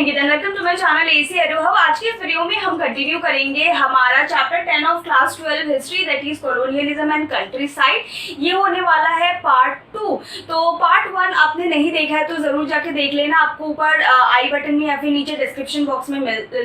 Ankita and welcome to my channel AC aero hub. आज के इस वीडियो में हम कंटिन्यू करेंगे हमारा chapter 10 of class 12 history, that is colonialism and countryside. ये होने वाला है पार्ट 2। तो पार्ट 1 आपने नहीं देखा है तो जरूर जाके देख लेना। आपको ऊपर आई बटन में या फिर नीचे डिस्क्रिप्शन बॉक्स में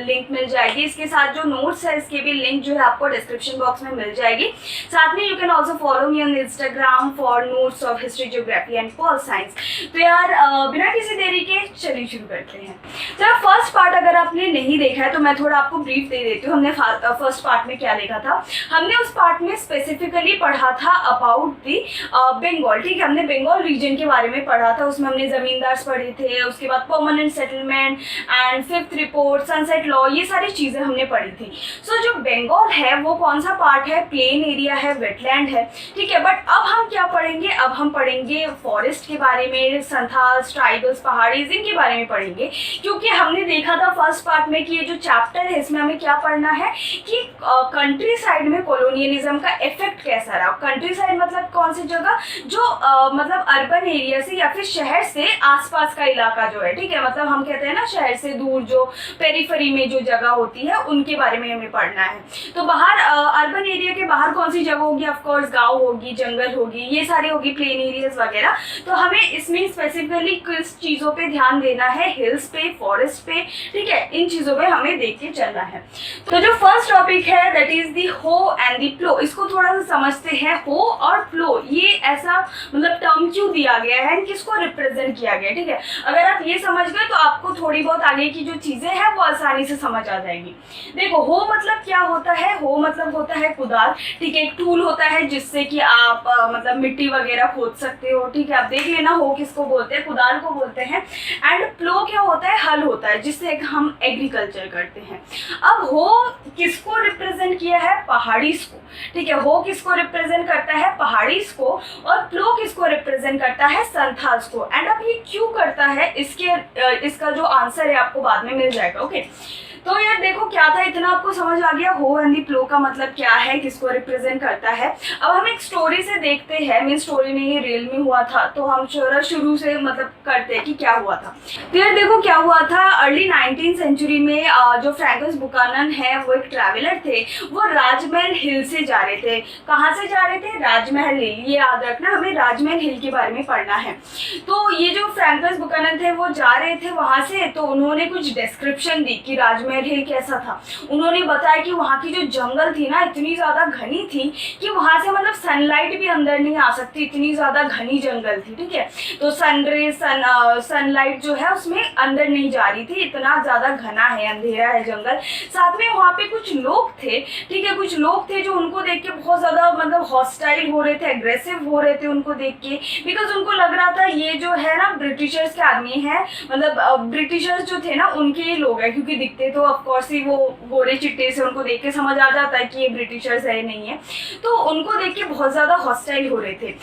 लिंक मिल जाएगी। इसके साथ जो नोट्स है इसके भी लिंक जो है आपको डिस्क्रिप्शन बॉक्स में मिल जाएगी। साथ में you can also follow me on Instagram for notes of history, geography and pol science. तो यार बिना किसी देरी के चलिए शुरू करते हैं। चलो फर्स्ट पार्ट अगर आपने नहीं देखा है तो मैं थोड़ा आपको ब्रीफ दे देती हूँ। हमने फर्स्ट पार्ट में क्या देखा था। हमने उस पार्ट में स्पेसिफिकली पढ़ा था अबाउट दी बंगाल। ठीक है, हमने बंगाल रीजन के बारे में पढ़ा था। उसमें हमने जमींदार पढ़े थे, उसके बाद permanent settlement and fifth report, sunset law, ये सारी चीजें हमने पढ़ी थी। सो जो बंगाल है वो कौन सा पार्ट है? प्लेन एरिया है, वेटलैंड है। ठीक है, बट अब हम क्या पढ़ेंगे? अब हम पढ़ेंगे फॉरेस्ट के बारे में, संथाल्स, ट्राइबल्स, पहाड़ीज, इनके बारे में पढ़ेंगे। क्योंकि हमने देखा था फर्स्ट पार्ट में कि ये जो चैप्टर है इसमें हमें क्या पढ़ना है कि कंट्री साइड में कॉलोनियलिज्म का इफेक्ट कैसा रहा। कंट्री साइड मतलब कौन सी जगह? जो मतलब अर्बन एरिया से या फिर शहर से आसपास का इलाका जो है। ठीक है, मतलब हम कहते हैं ना शहर से दूर जो पेरिफेरी में जो जगह होती है उनके बारे में हमें पढ़ना है। तो बाहर अर्बन एरिया के बाहर कौन सी जगह होगी? ऑफकोर्स गाँव होगी, जंगल होगी, ये सारी होगी, प्लेन एरियाज वगैरह। तो हमें इसमें स्पेसिफिकली किस चीज़ों पे ध्यान देना है? हिल्स पे, फॉरेस्ट पे। ठीक है, इन चीज़ों पे हमें देख के चलना है। तो जो फर्स्ट टॉपिक है दैट इज दी हो एंड दी प्लो। इसको थोड़ा सा समझते हैं। हो और प्लो ये ऐसा मतलब टर्म क्यों दिया गया है, किसको रिप्रेजेंट किया गया है। ठीक है, अगर आप ये समझ गए तो आपको थोड़ी बहुत आगे की जो चीज़ें हैं वो आसानी से समझ आ जाएगी। देखो हो मतलब क्या होता है? हो मतलब होता है कुदाल। ठीक है, एक टूल होता है जिससे कि आप मतलब मिट्टी वगैरह खोद सकते हो। ठीक है, आप देख लेना हो किसको बोलते हैं, कुदाल को बोलते हैं। एंड प्लो क्या होता है? हल होता है जिससे हम एग्रीकल्चर करते हैं। अब हो किसको रिप्रेजेंट किया है? पहाड़ीज को। ठीक है, हो किसको रिप्रेजेंट करता है? पहाड़ीज को। और प्लो किसको रिप्रेजेंट करता है? संथाल्स को। एंड अब ये क्यों करता है इसका जो आंसर है आपको बाद में मिल जाएगा। ओके, तो यार देखो क्या था, इतना आपको समझ आ गया हो एंड दी प्लो का मतलब क्या है, किसको रिप्रेजेंट करता है। अब हम एक स्टोरी से देखते हैं। मीन स्टोरी में ये रियल में हुआ था तो हम शुरू से मतलब करते हैं कि क्या हुआ था। तो यार देखो क्या हुआ था, अर्ली 19th सेंचुरी में जो फ्रैंसिस बुकानन है वो एक ट्रैवलर थे। वो राजमहल हिल से जा रहे थे। कहाँ से जा रहे थे? राजमहल हिल। ये याद रखना, हमें राजमहल हिल के बारे में पढ़ना है। तो ये जो फ्रैंसिस बुकानन थे वो जा रहे थे वहां से, तो उन्होंने कुछ डिस्क्रिप्शन दी कि राजमहल हिल कैसा था। उन्होंने बताया कि वहाँ की जो जंगल थी ना इतनी ज्यादा घनी थी कि वहां से मतलब सनलाइट भी अंदर नहीं आ सकती, इतनी ज्यादा घनी जंगल थी। ठीक है, तो सनलाइट जो है उसमें अंदर नहीं जा रही थी, इतना ज्यादा घना है, अंधेरा है जंगल। साथ में वहाँ पे कुछ लोग थे। ठीक है, कुछ लोग थे जो उनको देख के बहुत ज्यादा मतलब हॉस्टाइल हो रहे थे, एग्रेसिव हो रहे थे उनको देख के। बिकॉज उनको लग रहा था ये जो है ना ब्रिटिशर्स के आदमी है, मतलब ब्रिटिशर्स जो थे ना उनके ही लोग हैं। क्योंकि दिखते तो ऑफकोर्स ही वो गोरे चिट्टे से, उनको देख के समझ आ जाता है कि ये ब्रिटिशर्स है नहीं है। तो उनको देख के बहुत ज्यादा हॉस्टाइल हो रहे थे।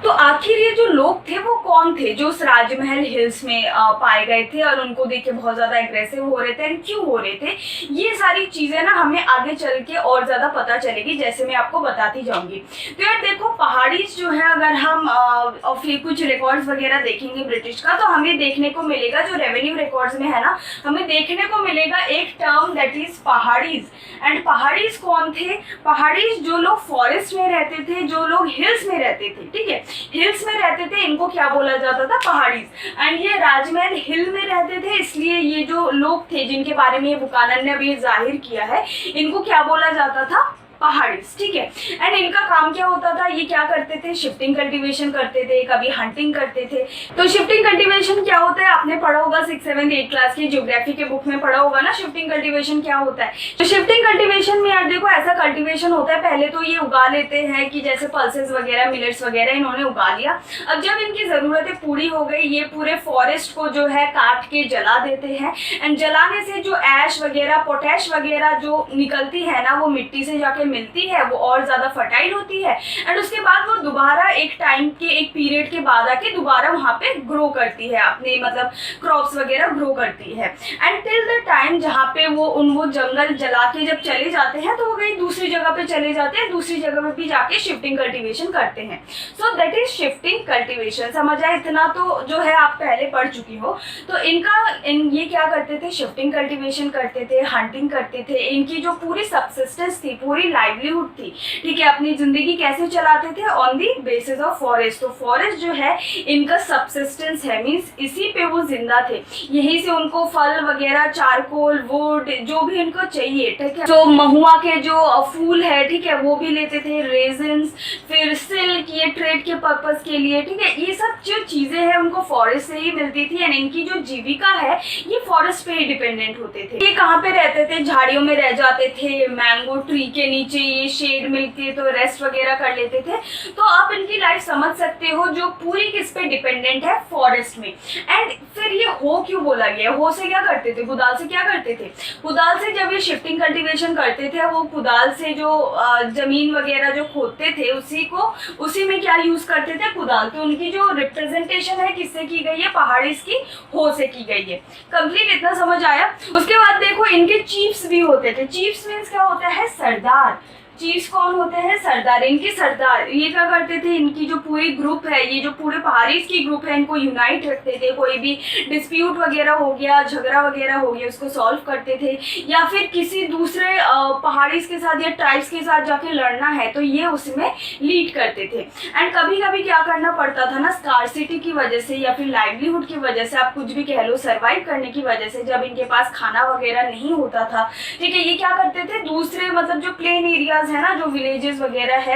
तो आखिर ये जो लोग थे वो कौन थे जो उस राजमहल हिल्स में पाए गए थे और उनको देख के बहुत ज्यादा एग्रेसिव हो रहे थे एंड क्यों हो रहे थे? ये सारी चीजें ना हमें आगे चल के और ज्यादा पता चलेगी, जैसे मैं आपको बताती जाऊंगी। तो यार देखो पहाड़ीज जो है, अगर हम और फिर कुछ रिकॉर्ड्स वगैरह देखेंगे ब्रिटिश का, तो हमें देखने को मिलेगा जो रेवेन्यू रिकॉर्ड्स में है ना, हमें देखने को मिलेगा एक term that is pahadis. And pahadis कौन थे? पहाड़ीज जो लोग फॉरेस्ट में रहते थे, जो लोग हिल्स में रहते थे। ठीक है, हिल्स में रहते थे, इनको क्या बोला जाता था? पहाड़ीज। एंड ये राजमहल हिल में रहते थे, इसलिए ये जो लोग थे जिनके बारे में ये बुकानन ने अभी जाहिर किया है, इनको क्या बोला जाता था? पहाड़ीज। ठीक है, एंड इनका काम क्या होता था? ये क्या करते थे? शिफ्टिंग कल्टीवेशन करते थे, कभी हंटिंग करते थे। तो शिफ्टिंग कल्टीवेशन क्या होता है? आपने पढ़ा होगा 6th 7th 8th क्लास की ज्योग्राफी के बुक में पढ़ा होगा ना शिफ्टिंग कल्टीवेशन क्या होता है। तो शिफ्टिंग कल्टीवेशन में यार देखो ऐसा कल्टीवेशन होता है, पहले तो ये उगा लेते हैं कि जैसे पल्सेस वगैरह, मिलेट्स वगैरह इन्होंने उगा लिया। अब जब इनकी जरूरतें पूरी हो गई, ये पूरे फॉरेस्ट को जो है काट के जला देते हैं। एंड जलाने से जो ऐश वगैरह, पोटैश वगैरह जो निकलती है ना, वो मिट्टी से जाके मिलती है वो और ज़्यादा फर्टाइल होती है, एंड उसके बाद वो दोबारा एक टाइम के एक पीरियड के बाद आके दोबारा वहाँ पे ग्रो करती है, अपने मतलब क्रॉप्स वगैरह ग्रो करती है। एंड टिल द टाइम जहाँ पे वो जंगल जला के जब चले जाते हैं तो वो कहीं दूसरी जगह पे चले जाते हैं, दूसरी जगह पे भी जाके शिफ्टिंग कल्टीवेशन करते हैं। सो दैट इज शिफ्टिंग कल्टीवेशन। समझ आए? इतना तो जो है आप पहले पढ़ चुकी हो। तो ये क्या करते थे, शिफ्टिंग कल्टीवेशन करते थे, हंटिंग करते थे। इनकी जो पूरी सबसिस्टेंस थी, पूरी लाइवलीहुड थी, ठीक है, अपनी जिंदगी कैसे चलाते थे, on the basis of forest. तो फॉरेस्ट जो है इनका सबसिस्टेंस है, मीन्स इसी पे वो जिंदा थे, यहीं से उनको फल वगैरह, चारकोल, वुड, जो भी उनको चाहिए, ठीक है। तो महुआ के जो फूल है, ठीक है, वो भी लेते थे, रेजिन्स, फिर सिल्क, ये ट्रेड के पर्पस के लिए, ठीक है। ये सब जो चीजें हैं उनको फॉरेस्ट से ही मिलती थी, एंड इनकी जो जीविका है ये फॉरेस्ट पे ही डिपेंडेंट होते थे। ये कहाँ पे रहते थे? झाड़ियों में रह जाते थे, मैंगो ट्री के नीचे ये शेड मिलके तो रेस्ट वगैरह कर लेते थे। तो आप इनकी लाइफ समझ सकते हो जो पूरी किस पे डिपेंडेंट है, फॉरेस्ट में। एंड फिर ये हो क्यों बोला गया? हो से क्या करते थे? कुदाल से क्या करते थे? कुदाल से जब ये शिफ्टिंग कल्टीवेशन करते थे, वो कुदाल से जो जमीन वगैरह जो खोदते थे उसी में क्या यूज करते थे? कुदाल। तो उनकी जो रिप्रेजेंटेशन है किससे की गई है? पहाड़ीज की हो से की गई है। कंप्लीट इतना समझ आया? उसके बाद देखो इनके चीफ्स भी होते थे। चीफ्स मीन्स क्या होता है? सरदार। चीफ्स कौन होते हैं? सरदार। इनके सरदार ये क्या करते थे? इनकी जो पूरी ग्रुप है, ये जो पूरे पहाड़ीज की ग्रुप है, इनको यूनाइट रखते थे। कोई भी डिस्प्यूट वगैरह हो गया, झगड़ा वगैरह हो गया, उसको सॉल्व करते थे, या फिर किसी दूसरे पहाड़ीज के साथ या ट्राइब्स के साथ जाके लड़ना है तो ये उसमें लीड करते थे। एंड कभी कभी क्या करना पड़ता था ना, स्कार्सिटी की वजह से या फिर लाइवलीहुड की वजह से, आप कुछ भी कह लो, सर्वाइव करने की वजह से, जब इनके पास खाना वगैरह नहीं होता था, ठीक है, ये क्या करते थे? दूसरे मतलब जो प्लेन एरियाज है ना, जो विलेजेस वगैरह है,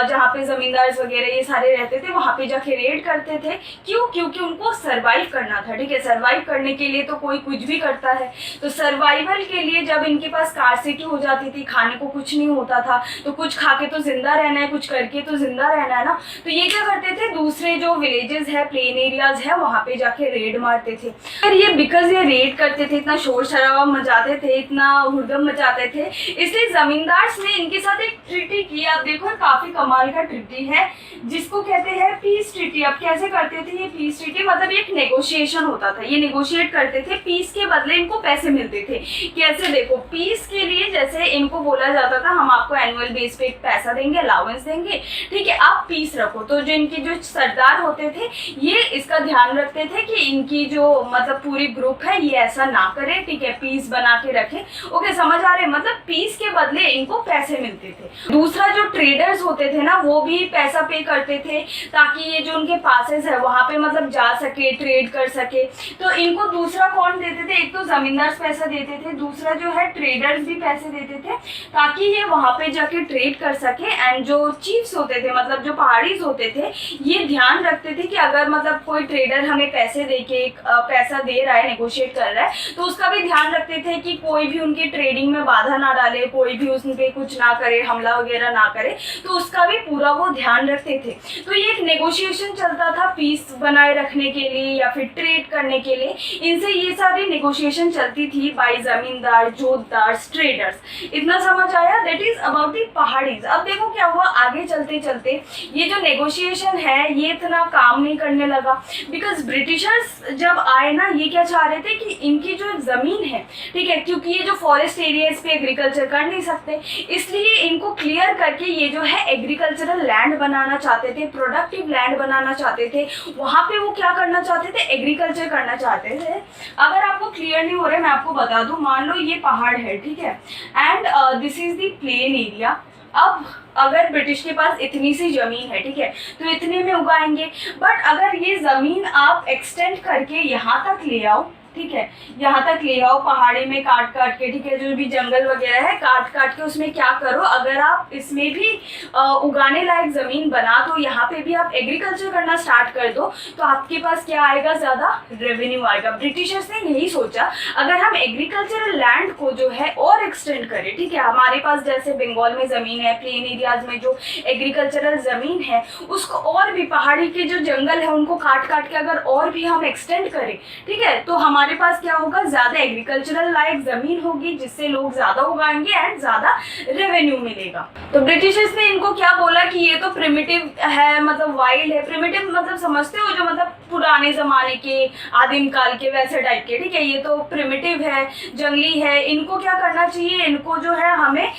जहाँ पे जमींदार वगैरह ये सारे रहते थे, वहाँ पे जाके रेड करते थे। क्यों? क्योंकि उनको सर्वाइव करना था, ठीक है। सर्वाइव करने के लिए तो कोई कुछ भी करता है, तो सर्वाइवल के लिए जब इनके पास स्कार्सिटी हो जाती थी, खाने को कुछ नहीं होता था, तो कुछ खा के तो जिंदा रहना है, कुछ करके तो जिंदा रहना है ना, तो ये क्या करते थे? दूसरे जो विलेजेस है, प्लेन एरियाज है, वहाँ पे जाके रेड मारते थे। फिर ये बिकॉज ये रेड करते थे, इतना शोर शराबा मचाते थे, इतना हुड़दम मचाते थे, इसलिए जमींदार ने इनके साथ एक ट्रीटी की। आप देखो काफी कमाल का ट्रीटी है, जिसको कहते हैं पीस ट्रीटी। अब कैसे करते थे ये पीस ट्रीटी? मतलब एक नेगोशिएशन होता था, ये नेगोशिएट करते थे, पीस के बदले इनको पैसे मिलते थे। कैसे? देखो, पीस के लिए जैसे इनको बोला जाता था हम आपको एनुअल बेस पे एक पैसा देंगे, अलाउंस देंगे, ठीक है, आप पीस रखो। तो जो इनके जो सरदार होते थे ये इसका ध्यान रखते थे कि इनकी जो मतलब पूरी ग्रुप है ये ऐसा ना करे, ठीक है, पीस बना के रखे। ओके, समझ आ रहे? मतलब पीस के बदले इनको पैसे मिलते थे। दूसरा जो ट्रेडर्स होते थे ना, वो भी पैसा पे करते थे ताकि ये जो उनके पासेस है वहाँ पे मतलब जा सके, ट्रेड कर सके। तो इनको दूसरा कौन देते थे? एक तो जमींदार पैसा देते थे, दूसरा जो है ट्रेडर्स भी पैसे देते थे ताकि ये वहाँ पे जाके ट्रेड कर सके। एंड जो चीफ्स होते थे, मतलब जो पहाड़ीज होते थे, ये ध्यान रखते थे कि अगर मतलब कोई ट्रेडर हमें पैसे दे के पैसा दे रहा है, नेगोशिएट कर रहा है, तो उसका भी ध्यान रखते थे कि कोई भी उनकी ट्रेडिंग में बाधा ना डाले, कोई भी उन पे कुछ ना करे, हमला वगैरह ना करे, तो उसका भी पूरा वो ध्यान रखते थे। तो ये एक नेगोशिएशन चलता था पीस बनाए रखने के लिए या फिर ट्रेड करने के लिए। इनसे ये सारी नेगोशिएशन चलती थी बाय जमींदार, जोतदार, ट्रेडर्स। इतना समझ आया? That is about the Paharis. अब देखो क्या हुआ, आगे चलते चलते ये जो नेगोशिएशन है ये इतना काम नहीं करने लगा, बिकॉज ब्रिटिशर्स जब आए ना, ये क्या चाह रहे थे कि इनकी जो जमीन है, ठीक है, क्योंकि ये जो फॉरेस्ट एरिया इस पे एग्रीकल्चर कर नहीं सकते, इसलिए इनको क्लियर करके ये जो है एग्रीकल्चरल लैंड बनाना चाहते थे, प्रोडक्टिव लैंड बनाना चाहते थे। वहाँ पे वो क्या करना चाहते थे? एग्रीकल्चर करना चाहते थे। अगर आपको क्लियर नहीं हो रहा है मैं आपको बता दूं, मान लो ये पहाड़ है, ठीक है, and this is the plain area. अब अगर ब्रिटिश के पास इतनी सी जमीन है, ठीक है, तो इतने में उगाएंगे, बट अगर ये जमीन आप एक्सटेंड करके यहाँ तक ले आओ, ठीक है, यहाँ तक ले आओ पहाड़ी में काट काट के, ठीक है, जो भी जंगल वगैरह है काट काट के उसमें क्या करो, अगर आप इसमें भी उगाने लायक जमीन बना दो, यहाँ पे भी आप एग्रीकल्चर करना स्टार्ट कर दो, तो आपके पास क्या आएगा? ज़्यादा रेवेन्यू आएगा। ब्रिटिशर्स ने यही सोचा, अगर हम एग्रीकल्चरल लैंड को जो है और एक्सटेंड करें, ठीक है, हमारे पास जैसे बंगाल में ज़मीन है, प्लेन एरियाज में जो एग्रीकल्चरल ज़मीन है उसको और भी, पहाड़ी के जो जंगल है उनको काट काट के अगर और भी हम एक्सटेंड करें, ठीक है, तो हमारे हमारे पास क्या होगा, ज्यादा एग्रीकल्चरल लायक जमीन होगी जिससे लोग ज्यादा उगाएंगे एंड ज्यादा रेवेन्यू मिलेगा। तो ब्रिटिशर्स ने इनको क्या बोला कि ये तो प्रिमिटिव है, मतलब वाइल्ड है। प्रिमिटिव मतलब समझते हो, जो मतलब पुराने जमाने के, आदिम काल के वैसे टाइप के, ठीक है। ये तो प्रिमिटिव है, जंगली है। इनको क्या करना चाहिए, इनको जो है हमें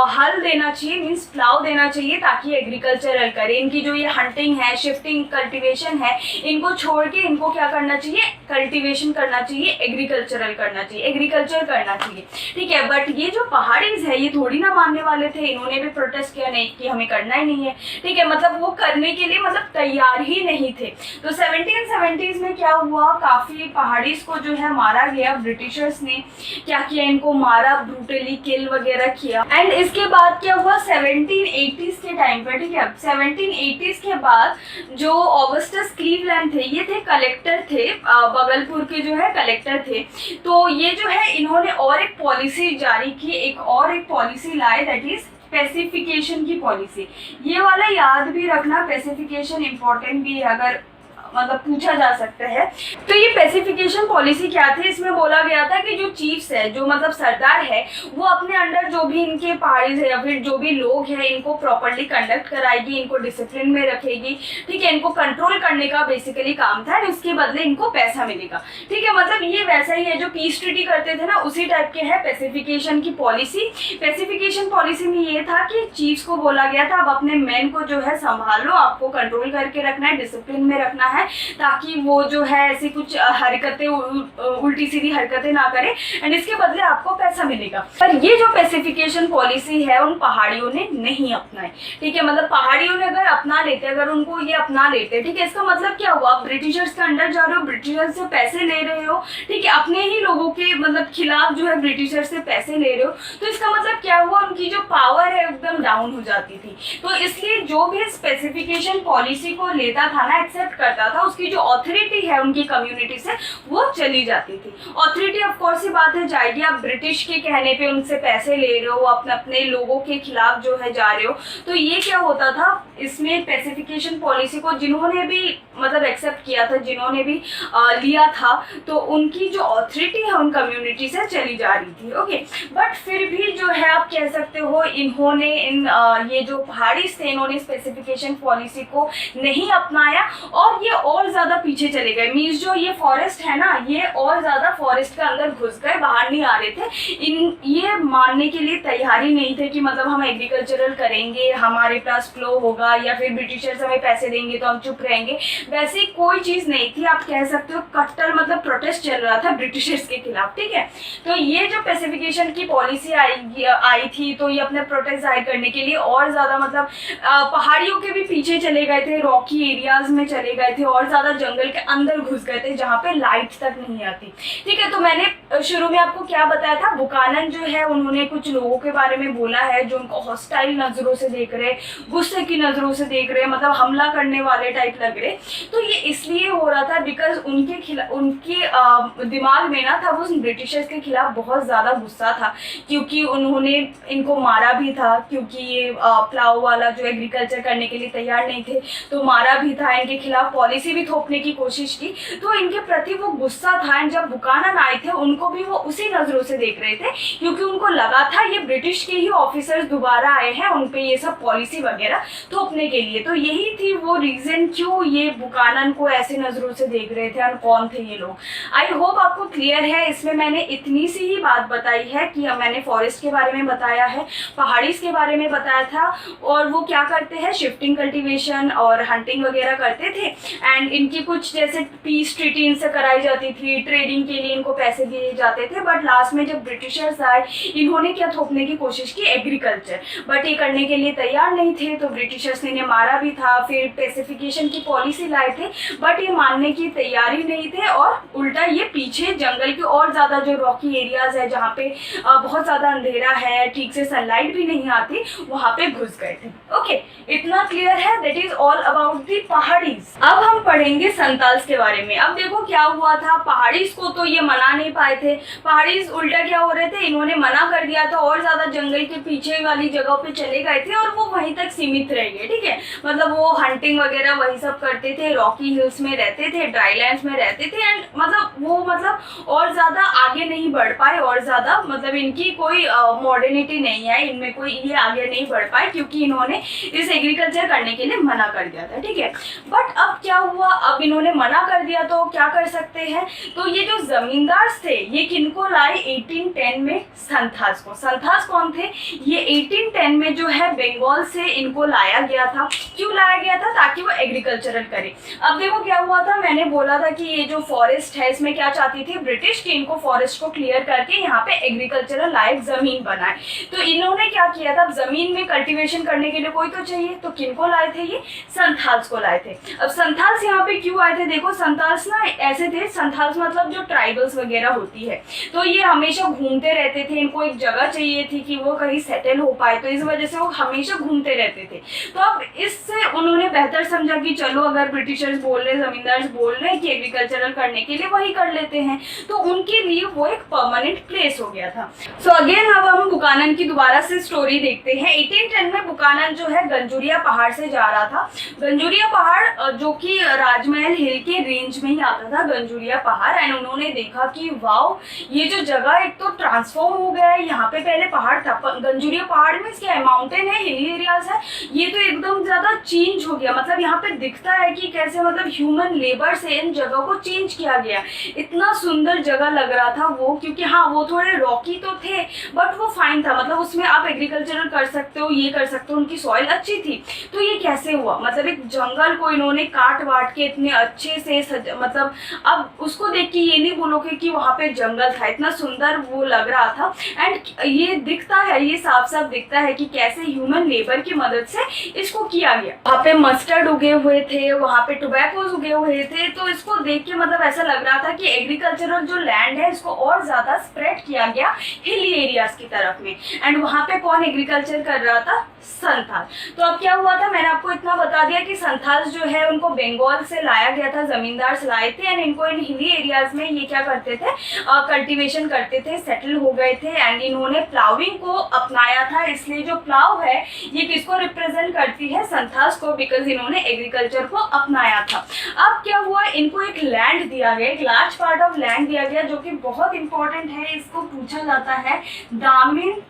हल देना चाहिए, मीन्स प्लाव देना चाहिए ताकि एग्रीकल्चरल करे। इनकी जो ये हंटिंग है, शिफ्टिंग, कल्टीवेशन है, इनको छोड़ के इनको क्या करना चाहिए, कल्टीवेशन करना चाहिए, एग्रीकल्चरल करना चाहिए, एग्रीकल्चर करना चाहिए, ठीक है। बट ये जो पहाड़ीज है ये थोड़ी ना मानने वाले थे, इन्होंने भी प्रोटेस्ट किया नहीं कि हमें करना ही नहीं है, ठीक है। मतलब वो करने के लिए मतलब तैयार ही नहीं थे। तो 1770s में क्या हुआ, काफी पहाड़ीज को जो है मारा गया। ब्रिटिशर्स ने क्या किया, इनको मारा, ब्रूटली किल वगैरह किया। एंड इसके बाद क्या हुआ, 1780s के टाइम पर, ठीक है, 1780s के बाद जो ऑगस्टस क्लीवलैंड थे, ये थे कलेक्टर थे, बगलपुर के जो है कलेक्टर थे। तो ये जो है इन्होंने और एक पॉलिसी जारी की, एक पॉलिसी लाए, दैट इज पेसिफिकेशन की पॉलिसी। ये वाला याद भी रखना, पेसिफिकेशन इंपॉर्टेंट भी है, अगर मतलब पूछा जा सकता है। तो ये पेसिफिकेशन पॉलिसी क्या थी, इसमें बोला गया था कि जो चीफ्स है, जो मतलब सरदार है, वो अपने अंडर जो भी इनके पहाड़ी है या फिर जो भी लोग हैं, इनको प्रॉपर्ली कंडक्ट कराएगी, इनको डिसिप्लिन में रखेगी, ठीक है। इनको कंट्रोल करने का बेसिकली काम था, उसके बदले इनको पैसा मिलेगा, ठीक है। मतलब ये वैसा ही है जो पीस ट्रीटी करते थे ना, उसी टाइप के है पेसिफिकेशन की पॉलिसी। पेसिफिकेशन पॉलिसी में ये था कि चीफ्स को बोला गया था, अब अपने मैन को जो है संभालो, आपको कंट्रोल करके रखना है, डिसिप्लिन में रखना है, ताकि वो जो है ऐसी कुछ हरकतें, उल्टी सीधी हरकतें ना करे, एंड इसके बदले आपको पैसा मिलेगा। पर ये जो पेसिफिकेशन पॉलिसी है उन पहाड़ियों ने नहीं अपनाई, ठीक है। मतलब पहाड़ियों ने अगर अपना लेते, अगर उनको ये अपना लेते, ठीक है, इसका मतलब क्या हुआ, ब्रिटिशर्स के अंडर जा रहे हो, ब्रिटिशर्स से पैसे ले रहे हो, ठीक है, अपने ही लोगों के मतलब खिलाफ जो है ब्रिटिशर्स से पैसे ले रहे हो, तो इसका मतलब क्या हुआ, उनकी जो पावर है एकदम डाउन हो जाती थी। तो इसलिए जो भी स्पेसिफिकेशन पॉलिसी को लेता था ना, एक्सेप्ट करता था, उसकी जो ऑथोरिटी है उनकी कम्युनिटी से वो चली जाती थी। ऑथोरिटी ऑफ कोर्स ही बात है जाएगी, आप ब्रिटिश के कहने पे उनसे पैसे ले रहे हो, अपने अपने लोगों के खिलाफ जो है जा रहे हो। तो ये क्या होता था, इसमें पेसिफिकेशन पॉलिसी को जिन्होंने भी मतलब एक्सेप्ट किया था, जिन्होंने भी लिया था, तो उनकी जो ऑथोरिटी है उन कम्युनिटी से चली जा रही थी, ओके। बट फिर भी जो है आप कह सकते हो, इन्होंने ये जो पहाड़ी थे, इन्होंने स्पेसिफिकेशन पॉलिसी को नहीं अपनाया और ये और ज्यादा पीछे चले गए। मीन्स जो ये फॉरेस्ट है ना, ये और ज्यादा फॉरेस्ट के अंदर घुस गए, बाहर नहीं आ रहे थे। ये मानने के लिए तैयार ही नहीं थे कि मतलब हम एग्रीकल्चरल करेंगे, हमारे पास फ्लो होगा, या फिर ब्रिटिशर्स हमें पैसे देंगे तो हम चुप रहेंगे, वैसी कोई चीज नहीं थी। आप कह सकते हो कट्टर मतलब प्रोटेस्ट चल रहा था ब्रिटिशर्स के खिलाफ, ठीक है। तो ये जो पेसिफिकेशन की पॉलिसी आई थी, तो ये अपने प्रोटेस्ट जाहिर करने के लिए और ज्यादा मतलब पहाड़ियों के भी पीछे चले गए थे, रॉकी एरियाज में चले गए थे, और ज्यादा जंगल के अंदर घुस गए थे जहाँ पे लाइट तक नहीं आती, ठीक है। तो मैंने शुरू में आपको क्या बताया था, बुकानन जो है उन्होंने कुछ लोगों के बारे में बोला है जो उनको हॉस्टाइल नजरों से देख रहे, गुस्से की नजरों से देख रहे, मतलब हमला करने वाले टाइप लग रहे। तो ये इसलिए हो रहा था बिकॉज उनके दिमाग में ना था, वो ब्रिटिशर्स के खिलाफ बहुत ज्यादा गुस्सा था, क्योंकि उन्होंने इनको मारा भी था, क्योंकि ये प्लाव वाला जो एग्रीकल्चर करने के लिए तैयार नहीं थे, तो मारा भी था, इनके खिलाफ पॉलिसी भी थोपने की कोशिश की, तो इनके प्रति वो गुस्सा था। एंड जब बुकानन आए थे उनको भी वो उसी नजरों से देख रहे थे, क्योंकि उनको लगा था ये ब्रिटिश के ही ऑफिसर्स दोबारा आए हैं उन पे ये सब पॉलिसी वगैरह थोपने के लिए। तो यही थी वो रीजन क्यों ये बुकानन को ऐसे नजरों से देख रहे थे, और कौन थे ये लोग। आई होप आपको क्लियर है। इसमें मैंने इतनी सी ही बात बताई है कि मैंने फॉरेस्ट के बारे में बताया है, पहाड़ीज के बारे में बताया था, और वो क्या करते हैं, शिफ्टिंग, कल्टीवेशन और हंटिंग वगैरह करते थे। एंड इनकी कुछ जैसे पीस ट्रीटी इनसे कराई जाती थी, ट्रेडिंग के लिए इनको पैसे दिए जाते थे। बट लास्ट में जब ब्रिटिशर्स आए, इन्होंने क्या थोपने की कोशिश की, एग्रीकल्चर, बट ये करने के लिए तैयार नहीं थे, तो ब्रिटिशर्स ने इन्हें मारा भी था। फिर पेसिफिकेशन की पॉलिसी लाए थे, बट ये मानने की तैयारी नहीं थे, और उल्टा ये पीछे जंगल के और ज्यादा जो रॉकी एरियाज है, जहाँ पे बहुत ज्यादा अंधेरा है, ठीक से सनलाइट भी नहीं आती, वहां पे घुस गए थे। ओके, इतना क्लियर है। That is all about the Paharis. अब हम हम पढ़ेंगे संथाल्स के बारे में। अब देखो क्या हुआ था, पहाड़ीज को तो ये मना नहीं पाए थे, पहाड़ीज उल्टा क्या हो रहे थे, इन्होंने मना कर दिया था और ज्यादा जंगल के पीछे वाली जगह पे चले गए थे और वो वहीं तक सीमित रह गए। ठीक है, मतलब वो हंटिंग वगैरह वही सब करते थे, रॉकी हिल्स में रहते थे, ड्राईलैंड्स में रहते थे एंड मतलब और ज्यादा आगे नहीं बढ़ पाए, और ज्यादा मतलब इनकी कोई मॉडर्निटी नहीं है, इनमें कोई ये आगे नहीं बढ़ पाए क्योंकि इन्होंने इस एग्रीकल्चर करने के लिए मना कर दिया था। ठीक है, बट अब क्या हुआ, अब इन्होंने मना कर दिया तो क्या कर सकते हैं, तो ये जो जमींदार थे ये किनको लाए 1810 में, संथाल्स को। संथाल्स कौन थे, ये 1810 में जो है बंगाल से इनको लाया गया था। क्यों लाया गया था, ताकि वो एग्रीकल्चरल करे। अब देखो क्या हुआ था, मैंने बोला था कि ये जो फॉरेस्ट है इसमें क्या चाहती थी ब्रिटिश, की इनको फॉरेस्ट को क्लियर करके यहाँ पे एग्रीकल्चरल लायक जमीन बनाए। तो इन्होंने क्या किया था, अब जमीन में कल्टीवेशन करने के लिए कोई तो चाहिए, तो किनको लाए थे, ये संथाल्स को लाए थे। अब संथाल्स यहाँ पे क्यों आए थे, देखो संथाल्स ना ऐसे थे, संथाल्स मतलब जो ट्राइबल्स वगैरह होती है, तो ये हमेशा घूमते रहते थे, इनको एक जगह चाहिए थी कि वो कहीं सेटल हो पाए, तो इस वजह से वो हमेशा घूमते रहते थे। तो अब इससे उन्होंने बेहतर समझा कि चलो अगर ब्रिटिशर्स बोल रहे, जमींदार बोल रहे हैं कि एग्रीकल्चरल करने के लिए वही कर लेते हैं, तो उनके लिए वो एक परमानेंट प्लेस हो गया था। सो अगेन अब हम बुकानन की दोबारा से स्टोरी देखते हैं। 1810 में बुकानन जो है गंजूरिया पहाड़ से जा रहा था। गंजूरिया पहाड़ जो कि राजमहल हिल के रेंज में ही आता था, गंजूरिया पहाड़, एंड उन्होंने देखा कि वाओ ये जो जगह एक तो ट्रांसफॉर्म हो गया है, यहाँ पे पहले पहाड़ था, गंजूरिया पहाड़ में क्या है, माउंटेन है, हिली एरियाज है, ये तो एकदम ज्यादा चेंज हो गया। मतलब यहाँ पे दिखता है कि कैसे मतलब ह्यूमन लेबर से इन जगह को चेंज किया गया। इतना सुंदर जगह लग रहा था वो, क्योंकि हाँ वो थोड़े रॉकी तो थे बट वो फाइन था, मतलब उसमें आप एग्रीकल्चरल कर सकते हो, ये कर सकते हो, उनकी सॉइल अच्छी थी। तो ये कैसे हुआ, मतलब एक जंगल को इन्होंने काट वाट के इतने अच्छे से मतलब अब उसको देख के ये नहीं बोलोगे कि वहाँ पे जंगल था, इतना सुंदर वो लग रहा था। एंड ये दिखता है, ये साफ साफ दिखता है कि कैसे ह्यूमन लेबर की मदद से इसको किया गया। वहाँ पे मस्टर्ड उगे हुए थे, वहाँ पे टोबैकोज उगे हुए थे, तो इसको देख के मतलब ऐसा लग रहा था कि एग्रीकल्चरल जो लैंड है इसको और ज्यादा स्प्रेड किया गया हिली एरियाज की तरफ में। एंड वहाँ पे कौन एग्रीकल्चर कर रहा था, संथाल। तो अब क्या हुआ था, मैंने आपको इतना बता दिया कि संथाल जो है उनको बंगाल से लाया गया था, जमींदार से लाए थे, एंड इनको इन हिली एरियाज में ये क्या करते थे, कल्टीवेशन करते थे, सेटल हो गए थे, एंड इन्होंने प्लाविंग को अपनाया था। इसलिए जो प्लाव है ये किसको रिप्रेजेंट करती है, संथाल्स को, बिकॉज इन्होंने एग्रीकल्चर को अपनाया था। अब क्या हुआ, इनको एक लैंड दिया गया, एक लार्ज पार्ट ऑफ लैंड दिया गया, जो कि बहुत इंपॉर्टेंट है, इसको पूछा जाता है दामिन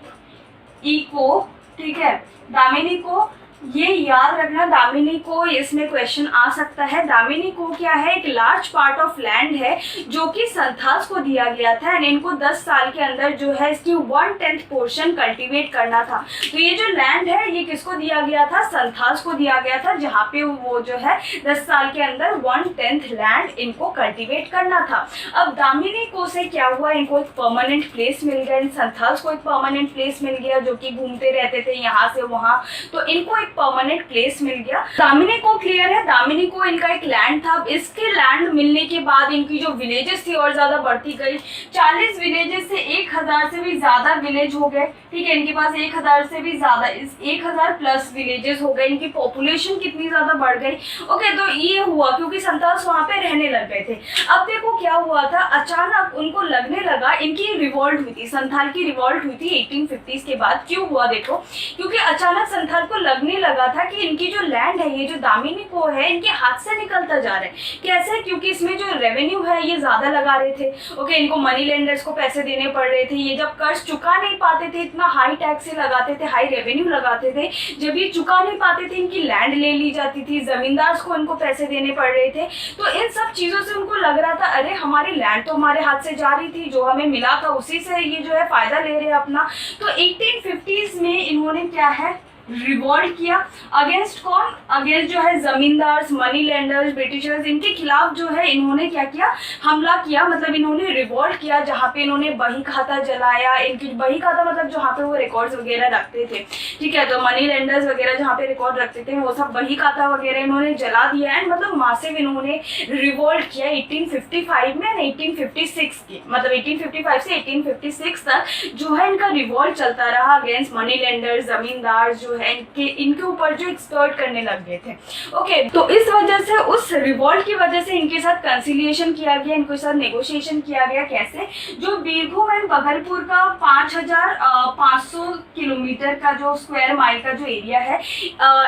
इको। ठीक है, दामिनी को ये याद रखना, दामिनी को इसमें क्वेश्चन आ सकता है। दामिनी को क्या है, एक लार्ज पार्ट ऑफ लैंड है जो कि संथाल्स को दिया गया था, एंड इनको 10 साल के अंदर जो है इसकी 1/10 पोर्शन कल्टीवेट करना था। तो ये जो लैंड है ये किसको दिया गया था, संथाल्स को दिया गया था, जहाँ पे वो जो है 10 साल के अंदर 1/10 लैंड इनको कल्टीवेट करना था। अब दामिनी को से क्या हुआ, इनको एक परमानेंट प्लेस मिल गया, संथाल्स को एक परमानेंट प्लेस मिल गया, जो कि घूमते रहते थे यहाँ से वहाँ, तो इनको एक परमानेंट प्लेस मिल गया। दामिनी को क्लियर है, दामिनी को इनका एक लैंड था। इसके लैंड मिलने के बाद इनकी जो विलेजेस थी और ज्यादा बढ़ती गई, 40 विलेजेस से 1000 से भी ज्यादा विलेज हो गए। ठीक है, इनके पास 1000 से भी ज्यादा, 1000 प्लस विलेजेस हो गए, इनकी पॉपुलेशन कितनी ज्यादा बढ़ गई। ओके, तो ये हुआ क्योंकि संथाल्स वहां पे रहने लग गए थे। अब देखो क्या हुआ था, अचानक उनको लगने लगा, इनकी रिवॉल्ट हुई थी, संथाल की रिवॉल्ट हुई थी 1850s के बाद। क्यों हुआ देखो, क्योंकि अचानक संथाल को लगने लगा था कि इनकी जो लैंड है, ये जो दामिनी को है, इनके हाथ से निकलता जा रहा है। कैसे, क्योंकि इसमें जो रेवेन्यू है ये ज्यादा लगा रहे थे। ओके, इनको मनी लेंडर्स को पैसे देने पड़ रहे थे, ये जब कर्ज चुका नहीं पाते थे, इतना हाई टैक्स से लगाते थे, हाई रेवेन्यू लगाते थे, जब ये चुका नहीं पाते थे इनकी लैंड ले ली जाती थी, जमींदार को इनको पैसे देने पड़ रहे थे। तो इन सब चीजों से उनको लग रहा था अरे हमारी लैंड तो हमारे हाथ से जा रही थी, जो हमें मिला था उसी से ये जो है फायदा ले रहे हैं अपना। तो 1850s में इन्होंने क्या है, रिवॉल्ट किया। अगेंस्ट कौन, अगेंस्ट जो है जमींदार्स, मनी लेंडर्स, ब्रिटिशर्स, इनके खिलाफ जो है इन्होंने क्या किया, हमला किया, मतलब इन्होंने रिवॉल्ट किया, जहाँ पे इन्होंने बही खाता जलाया। इनकी बही खाता मतलब जहाँ पे वो रिकॉर्ड्स वगैरह रखते थे। ठीक है, तो मनी लेंडर्स वगैरह जहाँ पे रिकॉर्ड रखते थे वो सब बही खाता वगैरह इन्होंने जला दिया है। मतलब मासिव इन्होंने रिवॉल्ट किया 1855 में, 1856 की, मतलब 1855 से 1856 तक जो है इनका रिवॉल्ट चलता रहा अगेंस्ट मनी लेंडर्स, जमींदार जो जो है इनके ऊपर जो एक्सप्लॉइट करने लग गए थे। ओके, तो इस वजह से उस रिवॉल्ट की वजह से इनके साथ कंसिलिएशन किया गया, इनके साथ नेगोशिएशन किया गया। कैसे? जो बीरभूम एंड बघलपुर का 5500 किलोमीटर का जो स्क्वायर माइल का जो एरिया है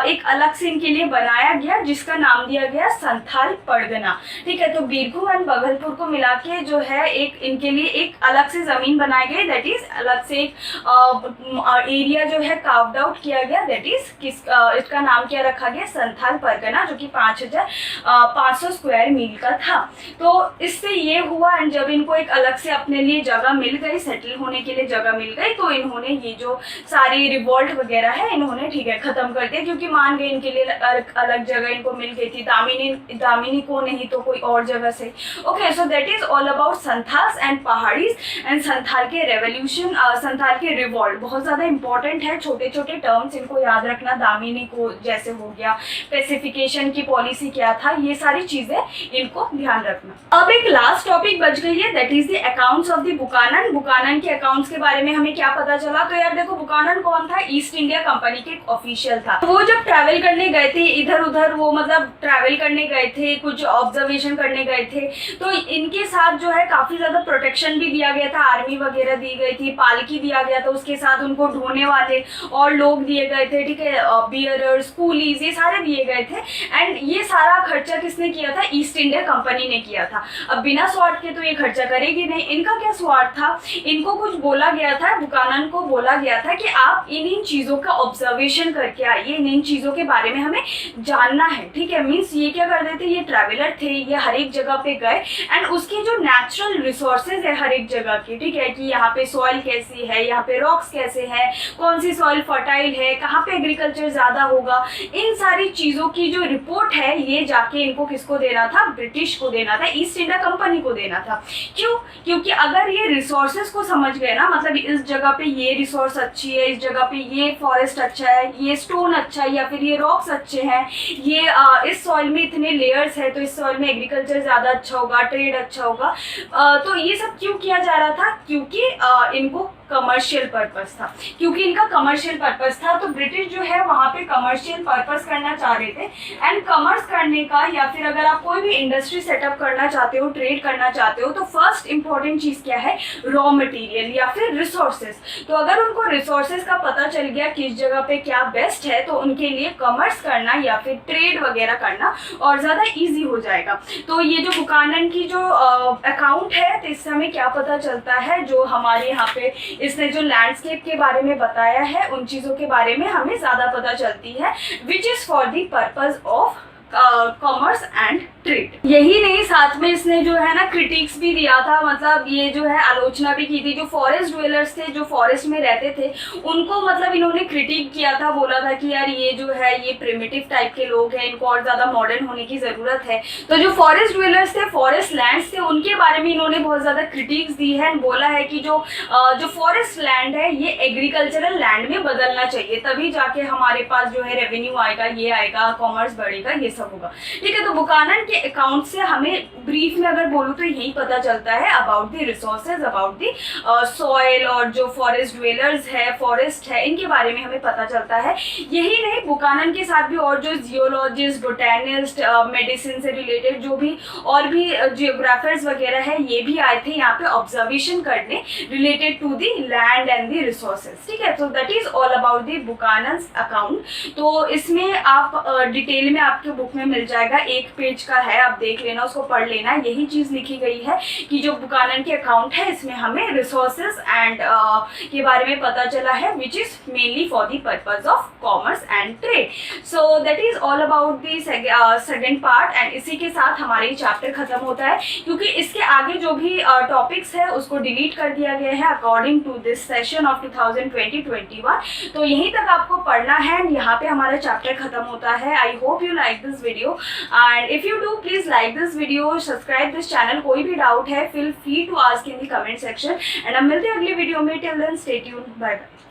एक अलग से इनके लिए बनाया गया, जिसका नाम दिया गया संथाल परगना। ठीक है, तो बीरभूम एंड बघलपुर को मिला के जो है एक इनके लिए एक अलग से जमीन बनाई गई, दैट इज अलग से एक एरिया जो है कार्व्ड आउट किया गया, दैट इज इसका नाम क्या रखा गया? संथाल परगना, जो कि 5500 स्क्वायर मील का था। तो इससे ये हुआ, एंड जब इनको एक अलग से अपने लिए जगह मिल गई, सेटल होने के लिए जगह मिल गई, तो इन्होंने ये जो सारी रिवॉल्ट वगैरह है इन्होंने ठीक है खत्म कर दिया, क्योंकि मान गए इनके लिए अलग जगह इनको मिल गई थी, दामिनी को नहीं तो कोई और जगह से। Okay, so that is all about Santhals and Paharis and Santhal के रेवोल्यूशन, संथाल के रिवॉल्ट। बहुत ज्यादा इंपॉर्टेंट है, छोटे छोटे टर्म्स इनको याद रखना। दामिनी को जैसे हो गया, पैसिफिकेशन की पॉलिसी क्या था, ये सारी चीजें इनको ध्यान रखना। अब एक लास्ट टॉपिक बच गई है, that is the accounts of the Buchanan. Buchanan के अकाउंट्स के बारे में हमें क्या पता चला? तो यार देखो, बुकानन कौन था? ईस्ट इंडिया कंपनी के एक ऑफिशियल था। वो जब ट्रैवल करने गए थे इधर उधर, वो मतलब ट्रैवल करने गए थे, कुछ ऑब्जर्वेशन करने गए थे, तो इनके साथ जो है काफी ज्यादा प्रोटेक्शन भी दिया गया था, आर्मी वगैरह दी गई थी, पालकी दिया गया था, उसके साथ उनको ढोने वाले और लोग दिए गए थे, ठीक है, बियरर्स, कूलीज, ये सारे दिए गए थे। एंड ये सारा खर्चा किसने किया था? ईस्ट इंडिया कंपनी ने किया था। अब बिना स्वार्थ के तो ये खर्चा करेगी नहीं। इनका क्या स्वार्थ था? इनको कुछ बोला गया था, बुकानन को बोला गया था कि आप इन चीजों का ऑब्जर्वेशन करके आइए, इन चीजों के बारे में हमें जानना है। ठीक है, मीन्स ये क्या करते थे? ये ट्रैवलर थे, ये हर एक जगह पे गए एंड उसके जो नेचुरल रिसोर्सेज है हर एक जगह की, ठीक है, कि यहाँ पे सॉइल कैसी है, यहाँ पे रॉक्स कैसे है, कौन सी सॉइल फर्टाइल है, कहाँ पे एग्रीकल्चर ज्यादा होगा, इन सारी चीजों की जो रिपोर्ट है ये जाके इनको किसको देना था? ब्रिटिश को देना था, ईस्ट इंडिया कंपनी को देना था। क्यों? क्योंकि अगर ये रिसोर्सेज को समझ गए ना, मतलब इस जगह पे ये रिसोर्स अच्छी है, इस जगह पे ये फॉरेस्ट अच्छा है, ये स्टोन अच्छा है, या फिर ये रॉक्स अच्छे हैं, ये इस सॉइल में इतने लेयर्स है, तो इस सॉइल में एग्रीकल्चर ज्यादा अच्छा होगा, ट्रेड अच्छा होगा। तो ये सब क्यों किया जा रहा था? क्योंकि इनको कमर्शियल पर्पस था, क्योंकि इनका कमर्शियल पर्पस था। तो ब्रिटिश जो है वहाँ पे कमर्शियल पर्पस करना चाह रहे थे। एंड कमर्स करने का, या फिर अगर आप कोई भी इंडस्ट्री सेटअप करना चाहते हो, ट्रेड करना चाहते हो, तो फर्स्ट इंपॉर्टेंट चीज क्या है? रॉ मटेरियल या फिर रिसोर्सेज। तो अगर उनको रिसोर्सेज का पता चल गया किस जगह पे क्या बेस्ट है, तो उनके लिए कमर्स करना या फिर ट्रेड वगैरह करना और ज्यादा ईजी हो जाएगा। तो ये जो बुकानन की जो अकाउंट है, तो इससे हमें क्या पता चलता है? जो हमारे यहाँ पे इसने जो लैंडस्केप के बारे में बताया है, उन चीजों के बारे में हमें ज्यादा पता चलती है, which is for the purpose of commerce and trade. यही नहीं, साथ में इसने जो है ना क्रिटिक्स भी दिया था, मतलब ये जो है आलोचना भी की थी। जो फॉरेस्ट ड्वेलर्स थे, जो फॉरेस्ट में रहते थे, उनको मतलब इन्होंने क्रिटिक किया था, बोला था कि यार ये जो है ये प्रिमिटिव टाइप के लोग हैं, इनको और ज्यादा मॉडर्न होने की जरूरत है। तो जो फॉरेस्ट ड्वेलर्स थे, फॉरेस्ट लैंड्स थे, उनके बारे में इन्होंने बहुत ज्यादा क्रिटिक्स दी है। बोला है कि जो फॉरेस्ट लैंड है ये एग्रीकल्चरल लैंड में बदलना चाहिए, तभी जाके हमारे पास जो है रेवेन्यू आएगा, ये आएगा, कॉमर्स बढ़ेगा, ये सब होगा। ठीक है, तो बुकानन के अकाउंट से हमें ब्रीफ में अगर बोलूं तो यही पता चलता है about the resources, about the soil, और जो फॉरेस्ट ड्वेलर्स है, फॉरेस्ट है, इनके बारे में हमें पता चलता है। यही नहीं, बुकानन के साथ भी और जो जियोलॉजिस्ट, बोटैनिस्ट, मेडिसिन से रिलेटेड जो भी और भी जियोग्राफर्स वगैरह है, ये भी आए थे यहाँ पे ऑब्जर्वेशन करने related to the land and the resources. ठीक है, तो that is all about the Buchanan's account. तो इसमें आप डिटेल में आपके बुक में मिल जाएगा, एक पेज का है, आप देख लेना, उसको पढ़ लेना। यही चीज लिखी गई है कि जो बुकानन के अकाउंट है, इसमें हमें रिसोर्सेज एंड के बारे में पता चला है, which is mainly for the purpose of commerce and trade. So that is all about the second part, and इसी के साथ हमारे चैप्टर खत्म होता है, क्योंकि इसके आगे जो भी टॉपिक्स है उसको डिलीट कर दिया गया है according to this session of 2020-21। तो यहीं तक आपको पढ़ना है, यहाँ पे हमारा चैप्टर खत्म होता है। I hope you like this video, and if you do, please like this video, subscribe this channel। कोई भी डाउट है feel free to ask in the comment section, and हम मिलते हैं अगली वीडियो में। till then stay tuned, bye bye।